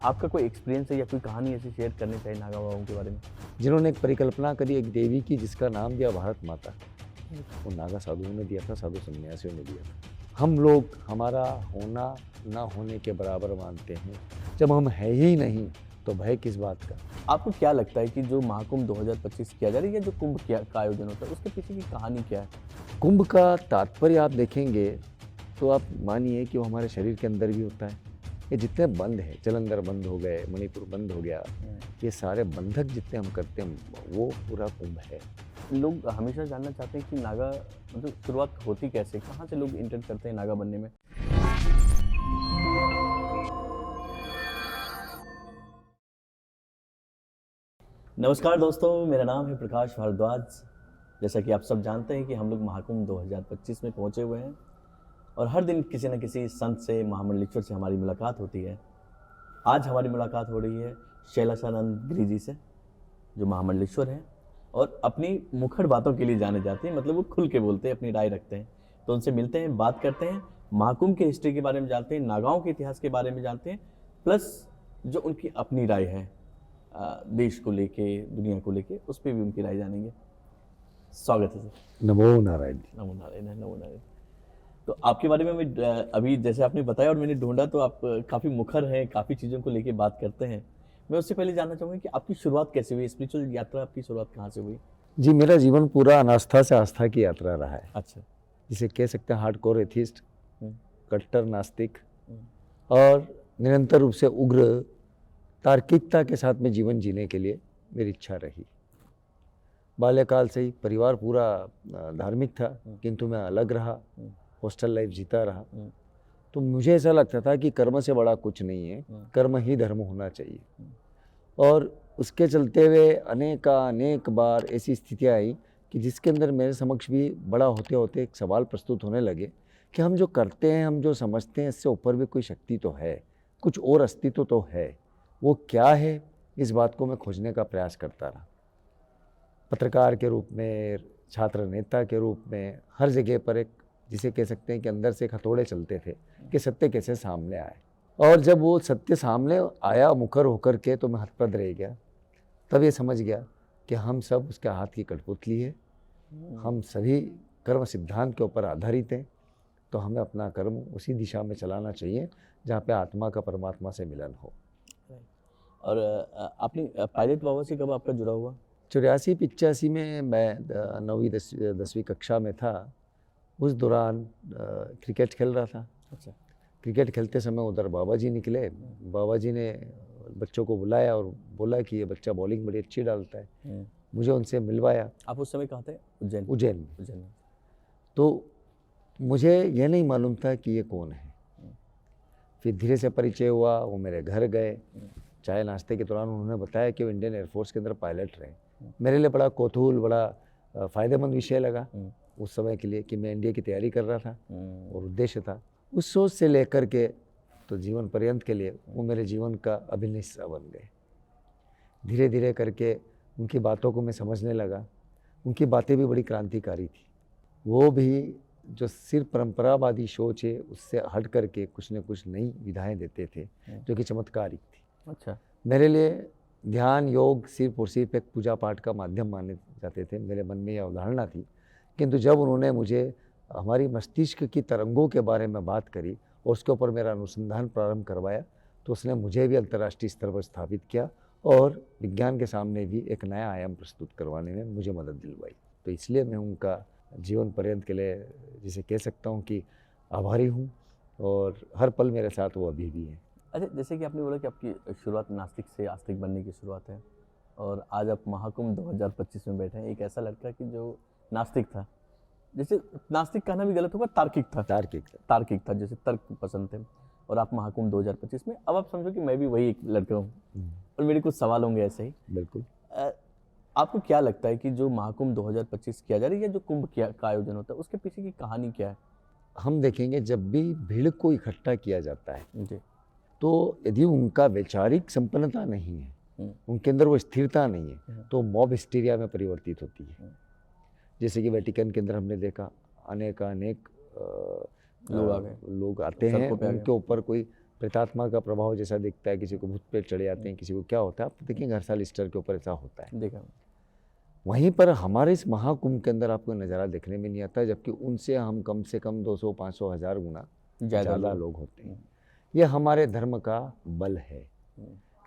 आपका कोई एक्सपीरियंस है या कोई कहानी ऐसी शेयर करनी चाहिए नागा बाबाओं के बारे में? जिन्होंने एक परिकल्पना करी एक देवी की जिसका नाम दिया भारत माता। वो नागा साधुओं ने दिया था, साधु सन्यासियों ने दिया था। हम लोग हमारा होना ना होने के बराबर मानते हैं। जब हम है ही नहीं तो भय किस बात का। आपको क्या लगता है कि जो महाकुंभ 2025 किया जा रहा है या जो कुंभ का आयोजन होता है उसके पीछे की कहानी क्या है? कुंभ का तात्पर्य आप देखेंगे तो आप मानिए कि वो हमारे शरीर के अंदर भी होता है। ये जितने बंध हैं, जलंधर बंद हो गए, मणिपुर बंद हो गया, ये सारे बंधक जितने हम करते हैं वो पूरा कुंभ है। लोग हमेशा जानना चाहते हैं कि नागा मतलब शुरुआत होती कैसे, कहाँ से लोग इंटर करते हैं नागा बनने में? नमस्कार दोस्तों, मेरा नाम है प्रकाश भारद्वाज। जैसा कि आप सब जानते हैं कि हम लोग महाकुंभ 2025 में पहुंचे हुए हैं और हर दिन किसी न किसी संत से, महामंडलेश्वर से हमारी मुलाकात होती है। आज हमारी मुलाकात हो रही है शैलाशानंद गिरी जी से, जो महामंडलेश्वर हैं और अपनी मुखर बातों के लिए जाने जाते हैं। मतलब वो खुल के बोलते हैं, अपनी राय रखते हैं। तो उनसे मिलते हैं, बात करते हैं, महाकुंभ के हिस्ट्री के बारे में जानते हैं, नागाओं के इतिहास के बारे में जानते हैं, प्लस जो उनकी अपनी राय है देश को लेके, दुनिया को लेके, उस पर भी उनकी राय जानेंगे। स्वागत है सर। नमो नारायण जी। नमो नारायण, नमो नारायण। तो आपके बारे में मैं अभी जैसे आपने बताया और मैंने ढूंढा तो आप काफ़ी मुखर हैं, काफ़ी चीज़ों को लेके बात करते हैं। मैं उससे पहले जानना चाहूँगा कि आपकी शुरुआत कैसे हुई, स्पिरिचुअल यात्रा आपकी शुरुआत कहाँ से हुई? जी, मेरा जीवन पूरा अनास्था से आस्था की यात्रा रहा है। अच्छा। जिसे कह सकते हैं हार्डकोर एथिस्ट, हम्म, कट्टर नास्तिक हम्म, और निरंतर रूप से उग्र तार्किकता के साथ में जीवन जीने के लिए मेरी इच्छा रही। बाल्यकाल से ही परिवार पूरा धार्मिक था, किंतु मैं अलग रहा, हॉस्टल लाइफ जीता रहा। तो मुझे ऐसा लगता था कि कर्म से बड़ा कुछ नहीं है, कर्म ही धर्म होना चाहिए। और उसके चलते हुए अनेक बार ऐसी स्थितियाँ आई कि जिसके अंदर मेरे समक्ष भी बड़ा होते होते एक सवाल प्रस्तुत होने लगे कि हम जो करते हैं, हम जो समझते हैं, इससे ऊपर भी कोई शक्ति तो है, कुछ और अस्तित्व तो है। वो क्या है, इस बात को मैं खोजने का प्रयास करता रहा। पत्रकार के रूप में, छात्र नेता के रूप में, हर जगह पर एक जिसे कह सकते हैं कि अंदर से हथौड़े चलते थे कि सत्य कैसे सामने आए। और जब वो सत्य सामने आया मुखर होकर के तो मैं हतप्रद रह गया। तब ये समझ गया कि हम सब उसके हाथ की कठपुतली है, हम सभी कर्म सिद्धांत के ऊपर आधारित हैं। तो हमें अपना कर्म उसी दिशा में चलाना चाहिए जहाँ पे आत्मा का परमात्मा से मिलन हो। और आपने पायलट बाबा से कब आपका जुड़ा हुआ? 84-85 में मैं 9वीं 10वीं कक्षा में था। उस दौरान क्रिकेट खेल रहा था। अच्छा। क्रिकेट खेलते समय उधर बाबा जी निकले। बाबा जी ने बच्चों को बुलाया और बोला कि ये बच्चा बॉलिंग बड़ी अच्छी डालता है। मुझे उनसे मिलवाया। आप उस समय कहाँ थे? उज्जैन। उज्जैन में। उज्जैन में। तो मुझे यह नहीं मालूम था कि ये कौन है। फिर धीरे से परिचय हुआ, वो मेरे घर गए। चाय नाश्ते के दौरान उन्होंने बताया कि वो इंडियन एयरफोर्स के अंदर पायलट रहे। मेरे लिए बड़ा कौतूहल, बड़ा फ़ायदेमंद विषय लगा उस समय के लिए कि मैं एनडीए की तैयारी कर रहा था और उद्देश्य था। उस सोच से लेकर के तो जीवन पर्यंत के लिए वो मेरे जीवन का अभिन्न हिस्सा बन गए। धीरे धीरे करके उनकी बातों को मैं समझने लगा। उनकी बातें भी बड़ी क्रांतिकारी थी। वो भी जो सिर्फ परंपरावादी सोच है उससे हट करके कुछ न कुछ नई विधाएं देते थे जो कि चमत्कारिक थी। अच्छा। मेरे लिए ध्यान योग सिर्फ और सिर्फ एक पूजा पाठ का माध्यम माने जाते थे। मेरे मन में यह अवधारणा थी, किंतु जब उन्होंने मुझे हमारी मस्तिष्क की तरंगों के बारे में बात करी और उसके ऊपर मेरा अनुसंधान प्रारंभ करवाया तो उसने मुझे भी अंतर्राष्ट्रीय स्तर पर स्थापित किया और विज्ञान के सामने भी एक नया आयाम प्रस्तुत करवाने में मुझे मदद दिलवाई। तो इसलिए मैं उनका जीवन पर्यंत के लिए जिसे कह सकता हूँ कि आभारी हूँ और हर पल मेरे साथ वो अभी भी हैं। अच्छा, जैसे कि आपने बोला कि आपकी शुरुआत नास्तिक से आस्तिक बनने की शुरुआत है और आज आप महाकुंभ 2025 में बैठे हैं। एक ऐसा लड़का कि जो नास्तिक था, जैसे नास्तिक कहना भी गलत होगा, तार्किक था। तार्किक था, जैसे तर्क पसंद थे। और आप महाकुंभ 2025 में, अब आप समझो कि मैं भी वही एक लड़का हूँ और मेरे कुछ सवाल होंगे ऐसे ही। बिल्कुल। आपको क्या लगता है कि जो महाकुंभ 2025 किया जा रहा है या जो कुंभ का आयोजन होता है उसके पीछे की कहानी क्या है? हम देखेंगे जब भी भीड़ को इकट्ठा किया जाता है जी। तो यदि उनका वैचारिक संपन्नता नहीं है, उनके अंदर वो स्थिरता नहीं है, तो मॉब हिस्टीरिया में परिवर्तित होती है। जैसे कि वेटिकन के अंदर हमने देखा अनेक लोग आ गए, लोग आते हैं, उनके ऊपर कोई प्रेतात्मा का प्रभाव जैसा दिखता है, किसी को भूत प्रेत चढ़े जाते हैं, किसी को क्या होता है, आप देखेंगे हर साल ईस्टर के ऊपर ऐसा होता है। देखा वहीं पर हमारे इस महाकुंभ के अंदर आपको नज़ारा देखने में नहीं आता, जबकि उनसे हम कम से कम 200, 500, 1000 गुना ज़्यादा लोग होते हैं। ये हमारे धर्म का बल है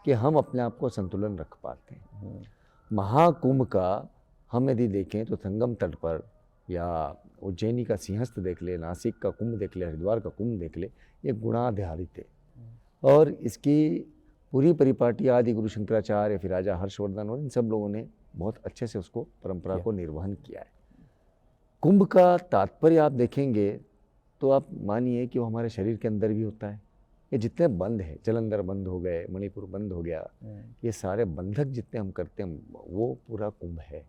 कि हम अपने आप को संतुलन रख पाते हैं। महाकुंभ का हम यदि देखें तो संगम तट पर या उज्जैनी का सिंहस्थ देख ले, नासिक का कुंभ देख ले, हरिद्वार का कुंभ देख ले, ये गुणाधारित है। और इसकी पूरी परिपाटी आदि गुरु शंकराचार्य, फिर राजा हर्षवर्धन और इन सब लोगों ने बहुत अच्छे से उसको परंपरा को निर्वहन किया है। कुंभ का तात्पर्य आप देखेंगे तो आप मानिए कि वो हमारे शरीर के अंदर भी होता है। ये जितने बंध है, जलंधर बंद हो गए, मणिपुर बंद हो गया, ये सारे बंधक जितने हम करते हैं वो पूरा कुंभ है,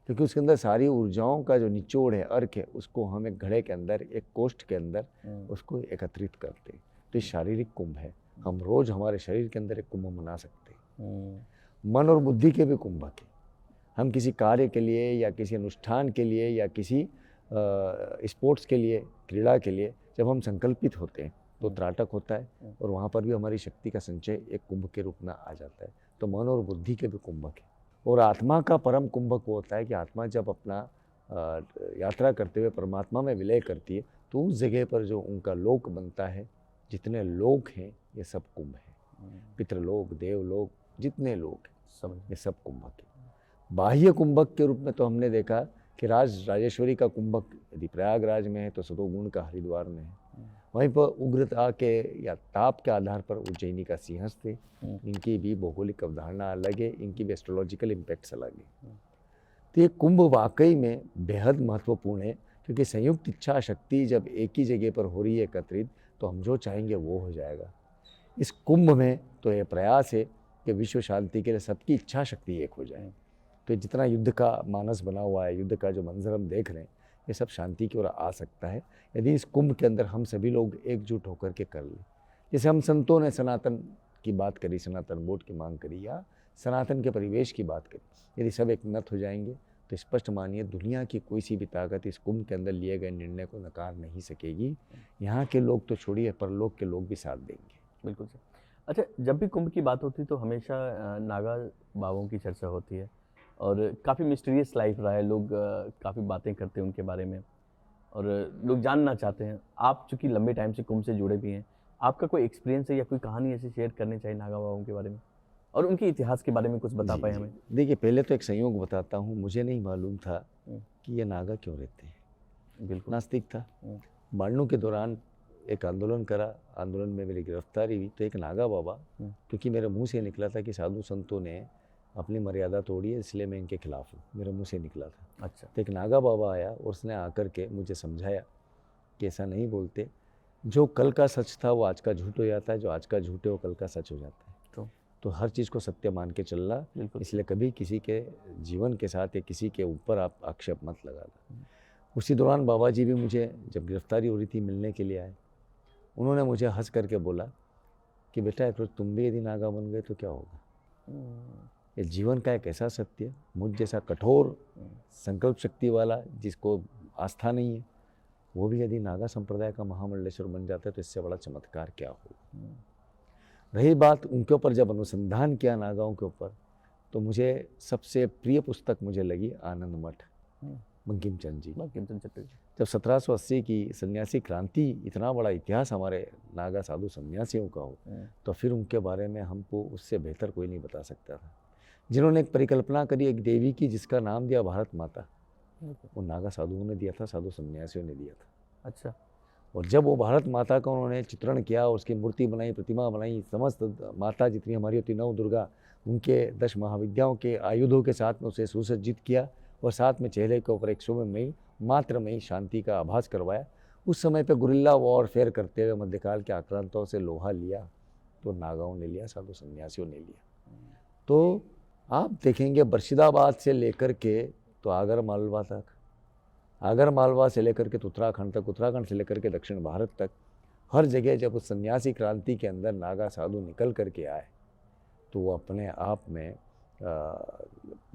क्योंकि उसके अंदर सारी ऊर्जाओं का जो निचोड़ है, अर्क है, उसको हम एक घड़े के अंदर, एक कोष्ठ के अंदर उसको एकत्रित करते हैं। तो ये शारीरिक कुंभ है। हम रोज हमारे शरीर के अंदर एक कुंभ मना सकते हैं। मन और बुद्धि के भी कुंभक है। हम किसी कार्य के लिए या किसी अनुष्ठान के लिए या किसी स्पोर्ट्स के लिए, क्रीड़ा के लिए जब हम संकल्पित होते हैं तो त्राटक होता है और वहाँ पर भी हमारी शक्ति का संचय एक कुंभ के रूप में आ जाता है। तो मन और बुद्धि के भी कुंभक है। और आत्मा का परम कुंभक वो होता है कि आत्मा जब अपना यात्रा करते हुए परमात्मा में विलय करती है तो उस जगह पर जो उनका लोक बनता है, जितने लोक हैं ये सब कुंभ है। पितृलोक, देवलोक, जितने लोक हैं ये सब कुंभक है। बाह्य कुंभक के रूप में तो हमने देखा कि राजेश्वरी का कुंभक यदि प्रयागराज में है तो सतोगुण का हरिद्वार में है। वहीं पर उग्रता के या ताप के आधार पर उज्जैनी का सिंहस्थ है। इनकी भी भौगोलिक अवधारणा अलग है, इनकी भी एस्ट्रोलॉजिकल इम्पैक्ट्स अलग है। तो ये कुंभ वाकई में बेहद महत्वपूर्ण है, क्योंकि संयुक्त इच्छा शक्ति जब एक ही जगह पर हो रही है एकत्रित, तो हम जो चाहेंगे वो हो जाएगा। इस कुंभ में तो ये प्रयास है कि विश्व शांति के लिए सबकी इच्छा शक्ति एक हो जाए। तो जितना युद्ध का मानस बना हुआ है, युद्ध का जो मंजर हम देख रहे हैं, ये सब शांति की ओर आ सकता है यदि इस कुंभ के अंदर हम सभी लोग एकजुट होकर के कर लें। जैसे हम संतों ने सनातन की बात करी, सनातन बोर्ड की मांग करी या सनातन के परिवेश की बात करी, यदि सब एकमत हो जाएंगे तो स्पष्ट मानिए दुनिया की कोई सी भी ताकत इस कुंभ के अंदर लिए गए निर्णय को नकार नहीं सकेगी। यहाँ के लोग तो छोड़िए, परलोक के लोग भी साथ देंगे। बिल्कुल सर। अच्छा, जब भी कुंभ की बात होती है तो हमेशा नागा बाबाओं की चर्चा होती है और काफ़ी मिस्टीरियस लाइफ रहा है। लोग काफ़ी बातें करते हैं उनके बारे में और लोग जानना चाहते हैं। आप चूँकि लंबे टाइम से कुंभ से जुड़े भी हैं, आपका कोई एक्सपीरियंस है या कोई कहानी ऐसी शेयर करनी चाहिए नागा बाबाओं के बारे में और उनके इतिहास के बारे में कुछ बता पाए हमें? देखिए, पहले तो एक संयोग बताता हूँ। मुझे नहीं मालूम था कि ये नागा क्यों रहते हैं। बिल्कुल नास्तिक था। बाणु के दौरान एक आंदोलन करा, आंदोलन में मेरी गिरफ्तारी हुई। तो एक नागा बाबा, क्योंकि मेरे मुंह से निकला था कि साधु संतों ने अपनी मर्यादा तोड़ी है, इसलिए मैं इनके खिलाफ हूँ, मेरे मुंह से निकला था। अच्छा। तो एक नागा बाबा आया और उसने आकर के मुझे समझाया कि ऐसा नहीं बोलते, जो कल का सच था वो आज का झूठ हो जाता है, जो आज का झूठ है वो कल का सच हो जाता है। तो हर चीज़ को सत्य मान के चलना, इसलिए कभी किसी के जीवन के साथ या किसी के ऊपर आप आक्षेप मत लगाना। उसी दौरान बाबा जी भी मुझे जब गिरफ्तारी हो रही थी मिलने के लिए आए। उन्होंने मुझे हंस करके बोला कि बेटा तो तुम भी यदि नागा बन गए तो क्या होगा। ये जीवन का एक ऐसा सत्य, मुझ जैसा कठोर संकल्प शक्ति वाला जिसको आस्था नहीं है, वो भी यदि नागा संप्रदाय का महामंडलेश्वर बन जाता है तो इससे बड़ा चमत्कार क्या होगा। रही बात उनके ऊपर, जब अनुसंधान किया नागाओं के ऊपर, तो मुझे सबसे प्रिय पुस्तक मुझे लगी आनंद मठ, बंकिम चंद्र जी। जब 1780 की सन्यासी क्रांति, इतना बड़ा इतिहास हमारे नागा साधु सन्यासियों का हो, तो फिर उनके बारे में हमको उससे बेहतर कोई नहीं बता सकता था। जिन्होंने एक परिकल्पना करी एक देवी की जिसका नाम दिया भारत माता, वो नागा साधुओं ने दिया था, साधु सन्यासियों ने दिया था। अच्छा। और जब वो भारत माता का उन्होंने चित्रण किया, उसकी मूर्ति बनाई, प्रतिमा बनाई, समस्त माता जितनी हमारी होती 9 दुर्गा, उनके 10 महाविद्याओं के आयुधों के साथ में उसे सुसज्जित किया और साथ में चेहरे के ऊपर एक शुभमयी मात्रमयी शांति का आभास करवाया। उस समय पे गुरिल्ला वॉरफेयर करते हुए मध्यकाल के आक्रांतों से लोहा लिया तो नागाओं ने लिया, साधु सन्यासियों ने लिया। तो आप देखेंगे बर्शिदाबाद से लेकर के तो आगर मालवा तक, आगर मालवा से लेकर के तो उत्तराखंड तक, उत्तराखंड से लेकर के दक्षिण भारत तक, हर जगह जब उस सन्यासी क्रांति के अंदर नागा साधु निकल करके आए तो वो अपने आप में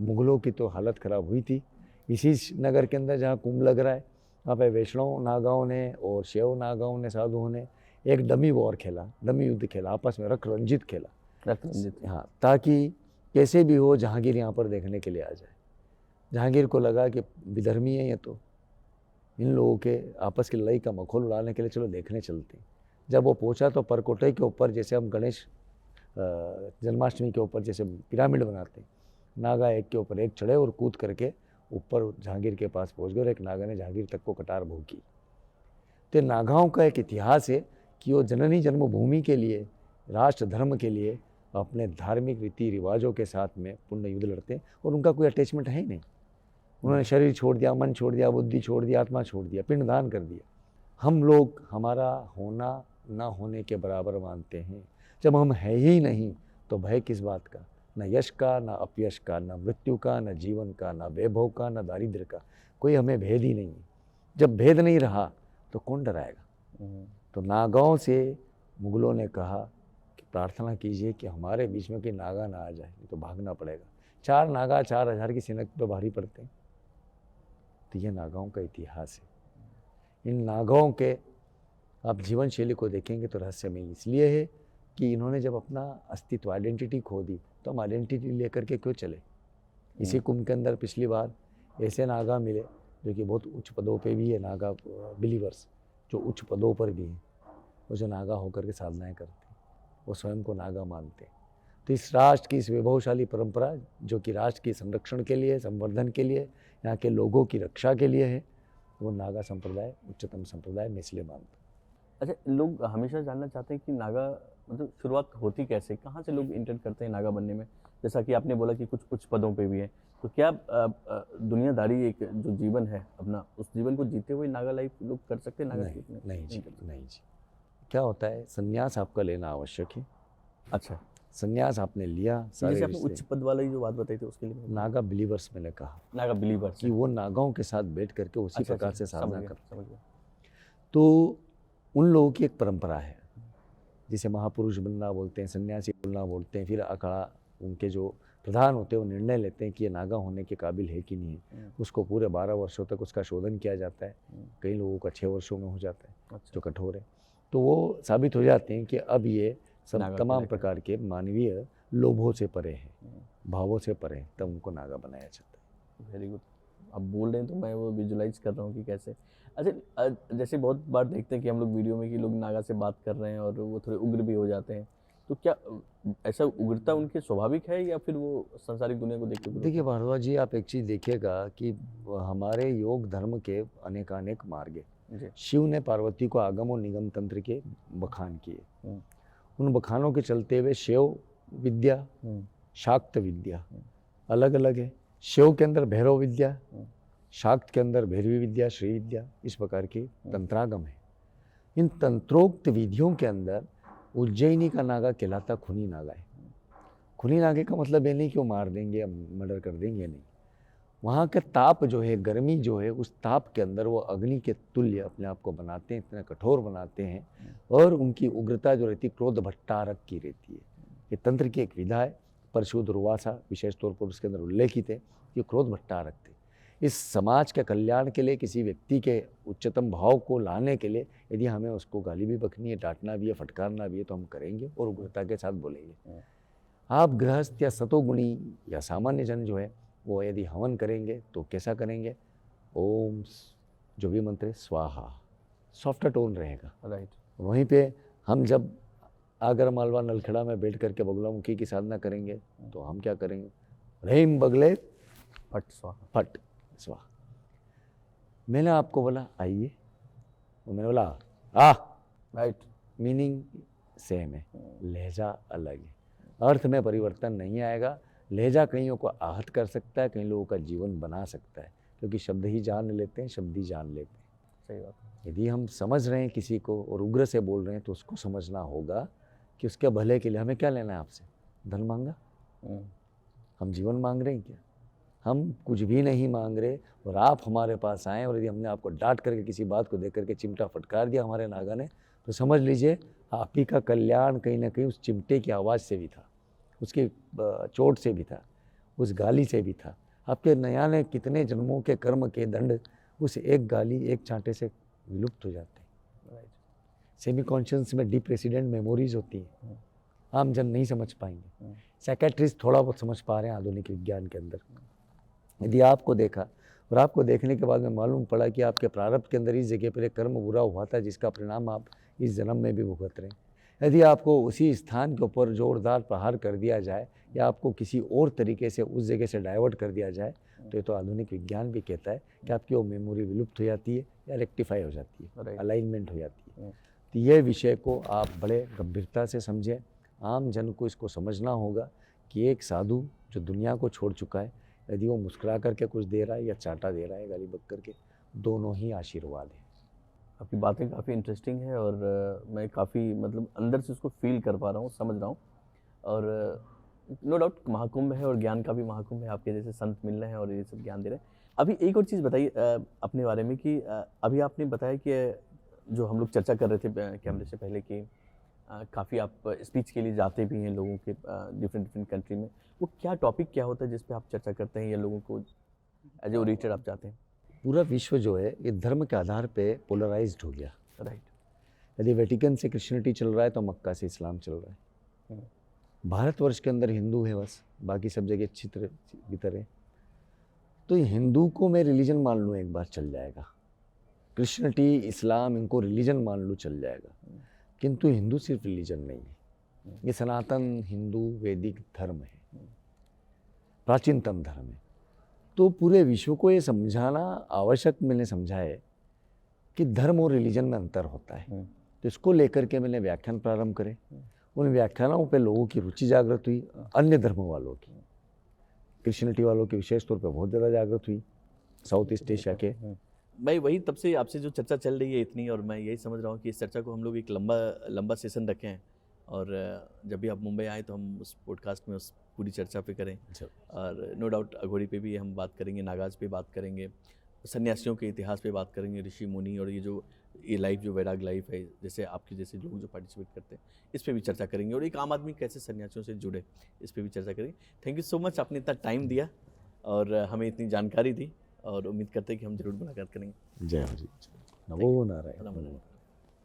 मुगलों की तो हालत ख़राब हुई थी। इसी नगर के अंदर जहाँ कुंभ लग रहा है, वहाँ पे वैष्णव नागाओं ने और शैव नागाओं ने, साधुओं ने एक डमी वॉर खेला, डमी युद्ध खेला, आपस में रक्त रंजित खेला। रक्त रंजित। हाँ, ताकि कैसे भी हो जहांगीर यहाँ पर देखने के लिए आ जाए। जहांगीर को लगा कि विधर्मी है ये, तो इन लोगों के आपस की लड़ाई का मखौल उड़ाने के लिए चलो देखने चलते हैं। जब वो पहुंचा तो परकोटे के ऊपर, जैसे हम गणेश जन्माष्टमी के ऊपर जैसे पिरामिड बनाते हैं, नागा एक के ऊपर एक चढ़े और कूद करके ऊपर जहांगीर के पास पहुंच गए और एक नागा ने जहांगीर तक को कटार भोंकी। तो नागाओं का एक इतिहास है कि वो जननी जन्मभूमि के लिए, राष्ट्र धर्म के लिए अपने धार्मिक रीति रिवाजों के साथ में पुण्य युद्ध लड़ते हैं और उनका कोई अटैचमेंट है ही नहीं। उन्होंने शरीर छोड़ दिया, मन छोड़ दिया, बुद्धि छोड़ दिया, आत्मा छोड़ दिया, पिंडदान कर दिया। हम लोग हमारा होना ना होने के बराबर मानते हैं। जब हम है ही नहीं तो भय किस बात का? न यश का, न अपयश का, न मृत्यु का, न जीवन का, न वैभव का, न दारिद्र्य का, कोई हमें भेद ही नहीं है। जब भेद नहीं रहा तो कौन डराएगा? तो नागाओं से मुगलों ने कहा कि प्रार्थना कीजिए कि हमारे बीच में कोई नागा ना आ जाए, नहीं तो भागना पड़ेगा। 4 नागा 4000 की सेना पे भारी पड़ते हैं। तो ये नागाओं का इतिहास है। इन नागाओं के आप जीवन शैली को देखेंगे तो रहस्यमय इसलिए है कि इन्होंने जब अपना अस्तित्व, आइडेंटिटी खो दी, तो हम आइडेंटिटी लेकर के क्यों चले? इसी कुंभ के अंदर पिछली बार ऐसे नागा मिले जो कि बहुत उच्च पदों पे भी है, नागा बिलीवर्स जो उच्च पदों पर भी हैं, वो जो नागा होकर के साधनाएं करते हैं, वो स्वयं को नागा मानते हैं। तो इस राष्ट्र की इस वैभवशाली परंपरा जो कि राष्ट्र के संरक्षण के लिए, संवर्धन के लिए, यहाँ के लोगों की रक्षा के लिए है, वो नागा संप्रदाय उच्चतम संप्रदाय मैं इसलिए मानता हूँ। अच्छा, लोग हमेशा जानना चाहते हैं कि नागा मतलब शुरुआत होती कैसे, कहाँ से लोग इंटर करते हैं नागा बनने में? जैसा कि आपने बोला कि कुछ उच्च पदों पे भी हैं, तो क्या दुनियादारी एक जो जीवन है अपना, उस जीवन को जीते हुए नागा लाइफ लोग कर सकते हैं? नागा नहीं, लाइफ में नहीं जी, कर सकते। नहीं जी। क्या होता है, संन्यास आपका लेना आवश्यक है। अच्छा, संन्यास आपने लिया, सारे जैसे आपने रिश्ते, उच्च पद वाली जो बात बताई थी उसके लिए नागा बिलीवर्स मैंने कहा नागा बिलीवर कि वो नागाओं के साथ बैठ करके उसी अच्छा, प्रकार अच्छा, से साधना समझ गया, करते समझ गया। तो उन लोगों की एक परंपरा है, जिसे महापुरुष बनना बोलते हैं, सन्यासी बनना बोलते हैं। फिर अखाड़ा उनके जो प्रधान होते हैं वो निर्णय लेते हैं कि ये नागा होने के काबिल है कि नहीं है। उसको पूरे 12 वर्षों तक उसका शोधन किया जाता है। कई लोगों का 6 वर्षों में हो जाता है, अच्छा। जो कठोर है। तो वो साबित हो जाते हैं कि अब ये सब नागा तमाम कहलाते हैं। प्रकार के मानवीय लोभों से परे हैं, भावों से परे हैं, तब उनको नागा बनाया जाता है। Very good. अब बोल रहे हैं तो मैं वो विजुलाइज कर रहा हूँ कि कैसे। अच्छा, जैसे बहुत बार देखते हैं कि हम लोग वीडियो में कि लोग नागा से बात कर रहे हैं और वो थोड़े उग्र भी हो जाते हैं, तो क्या ऐसा उग्रता उनकी स्वाभाविक है या फिर वो संसारिक दुनिया को देख के उग्र देखिए होते भारद्वाज जी, आप एक चीज़ देखिएगा कि हमारे योग धर्म के अनेकानेक मार्ग हैं। हैं? जी। शिव ने पार्वती को आगम और निगम तंत्र के बखान किए। हम्म, उन बखानों के चलते हुए शिव विद्या, हम्म, शाक्त विद्या अलग अलग है। शिव के अंदर भैरव विद्या, शाक्त के अंदर भैरवी विद्या, श्री विद्या, इस प्रकार की तंत्रागम है। इन तंत्रोक्त विधियों के अंदर उज्जैनी का नागा कहलाता खूनी नागा है। खूनी नागे का मतलब ये नहीं कि वो मार देंगे या मर्डर कर देंगे, नहीं। वहाँ का ताप जो है, गर्मी जो है, उस ताप के अंदर वो अग्नि के तुल्य अपने आप को बनाते हैं, इतना कठोर बनाते हैं। और उनकी उग्रता जो रहती है क्रोध भट्टारक की रहती है। ये तंत्र की एक विधा है। परशु दुर्वासा विशेष तौर पर उसके अंदर उल्लेखित है कि क्रोध भट्टारक थे। इस समाज के कल्याण के लिए, किसी व्यक्ति के उच्चतम भाव को लाने के लिए यदि हमें उसको गाली भी बकनी है, डांटना भी है, फटकारना भी है, तो हम करेंगे और उग्रता के साथ बोलेंगे। आप गृहस्थ या सतोगुणी या सामान्य जन जो है वो यदि हवन करेंगे तो कैसा करेंगे? ओम जो भी मंत्र है, स्वाहा, सॉफ्ट टोन रहेगा। राइट। वहीं पे हम जब आगर मालवा नलखेड़ा में बैठ करके बगलामुखी की साधना करेंगे तो हम क्या करेंगे? रहीम बगले फट स्वाहा। फट स्वाहा। मैंने आपको बोला आइए, तो मैंने बोला आ, राइट। मीनिंग सेम है, लहजा अलग है, अर्थ में परिवर्तन नहीं आएगा। लहजा कईयों को आहत कर सकता है, कई लोगों का जीवन बना सकता है, क्योंकि शब्द ही जान लेते हैं, शब्द ही जान लेते हैं। सही बात। यदि हम समझ रहे हैं किसी को और उग्र से बोल रहे हैं तो उसको समझना होगा कि उसके भले के लिए हमें क्या लेना है आपसे? धन मांगा? हम जीवन मांग रहे हैं क्या? हम कुछ भी नहीं मांग रहे और आप हमारे पास आए और यदि हमने आपको डांट करके किसी बात को देख करके चिमटा फटकार दिया हमारे नागा ने, तो समझ लीजिए आप ही का कल्याण कहीं ना कहीं उस चिमटे की आवाज़ से भी था, उसकी चोट से भी था, उस गाली से भी था। आपके नयाने कितने जन्मों के कर्म के दंड उस एक गाली, एक चांटे से विलुप्त हो जाते हैं। सेमी कॉन्शियस में डीप रेसिडेंट मेमोरीज होती हैं, आम जन नहीं समझ पाएंगे। साइकेट्रिस्ट थोड़ा बहुत समझ पा रहे हैं आधुनिक विज्ञान के अंदर। यदि आपको देखा और आपको देखने के बाद में मालूम पड़ा कि आपके प्रारब्ध के अंदर इस जगह पर एक कर्म बुरा हुआ था जिसका परिणाम आप इस जन्म में भी भुगत रहे हैं, यदि आपको उसी स्थान के ऊपर जोरदार प्रहार कर दिया जाए या आपको किसी और तरीके से उस जगह से डाइवर्ट कर दिया जाए, तो ये तो आधुनिक विज्ञान भी कहता है कि आपकी वो मेमोरी विलुप्त हो जाती है या रेक्टिफाई हो जाती है, अलाइनमेंट हो जाती है। तो ये विषय को आप बड़े गंभीरता से समझें। आम जन को इसको समझना होगा कि एक साधु जो दुनिया को छोड़ चुका है, यदि वो मुस्कुरा करके कुछ दे रहा है या चाटा दे रहा है गाली बक करके, दोनों ही आशीर्वाद है। आपकी बातें काफ़ी इंटरेस्टिंग है और मैं काफ़ी मतलब अंदर से उसको फील कर पा रहा हूँ, समझ रहा हूँ। और नो डाउट महाकुंभ है और ज्ञान का भी महाकुंभ है, आपके जैसे संत मिल रहे हैं और ये सब ज्ञान दे रहे हैं। अभी एक और चीज़ बताइए अपने बारे में कि अभी आपने बताया कि जो हम लोग चर्चा कर रहे थे कैमरे से पहले कि काफ़ी आप स्पीच के लिए जाते भी हैं लोगों के डिफरेंट कंट्री में, वो क्या टॉपिक क्या होता है जिस पे आप चर्चा करते हैं या लोगों को एज ए ओरेटर आप जाते हैं? पूरा विश्व जो है ये धर्म के आधार पे पोलराइज्ड हो गया। राइट। यदि वेटिकन से क्रिश्चियनिटी चल रहा है तो मक्का से इस्लाम चल रहा है। भारतवर्ष के अंदर हिंदू है बस, बाकी सब जगह चित्र भीतर है। तो हिंदू को मैं रिलीजन मान लूँ एक बार चल जाएगा, क्रिश्चियनिटी इस्लाम इनको रिलीजन मान लूँ चल जाएगा, किंतु हिंदू सिर्फ रिलीजन नहीं है, ये सनातन हिंदू वैदिक धर्म है, प्राचीनतम धर्म है। तो पूरे विश्व को ये समझाना आवश्यक मैंने समझा है कि धर्म और रिलीजन में अंतर होता है। तो इसको लेकर के मैंने व्याख्यान प्रारंभ करे। उन व्याख्यानों पे लोगों की रुचि जागृत हुई, अन्य धर्मों वालों की, क्रिश्चियनिटी वालों की विशेष तौर पे बहुत ज़्यादा जागृत हुई, साउथ ईस्ट एशिया के। भाई वही तब से आपसे जो चर्चा चल रही है इतनी, और मैं यही समझ रहा हूँ कि इस चर्चा को हम लोग एक लंबा सेशन रखें हैं और जब भी आप मुंबई आए तो हम उस पॉडकास्ट में उस पूरी चर्चा पे करें। और नो डाउट अघोरी पे भी हम बात करेंगे, नागाज पे बात करेंगे, सन्यासियों के इतिहास पे बात करेंगे, ऋषि मुनि और ये लाइफ जो वैराग लाइफ है, जैसे आपके जैसे लोग जो पार्टिसिपेट करते हैं, इस पे भी चर्चा करेंगे और एक आम आदमी कैसे सन्यासियों से जुड़े, इस पे भी चर्चा करेंगे। थैंक यू सो मच, आपने इतना टाइम दिया और हमें इतनी जानकारी दी और उम्मीद करते हैं कि हम जरूर मुलाकात करेंगे। जय हो जी, नमो नारायण।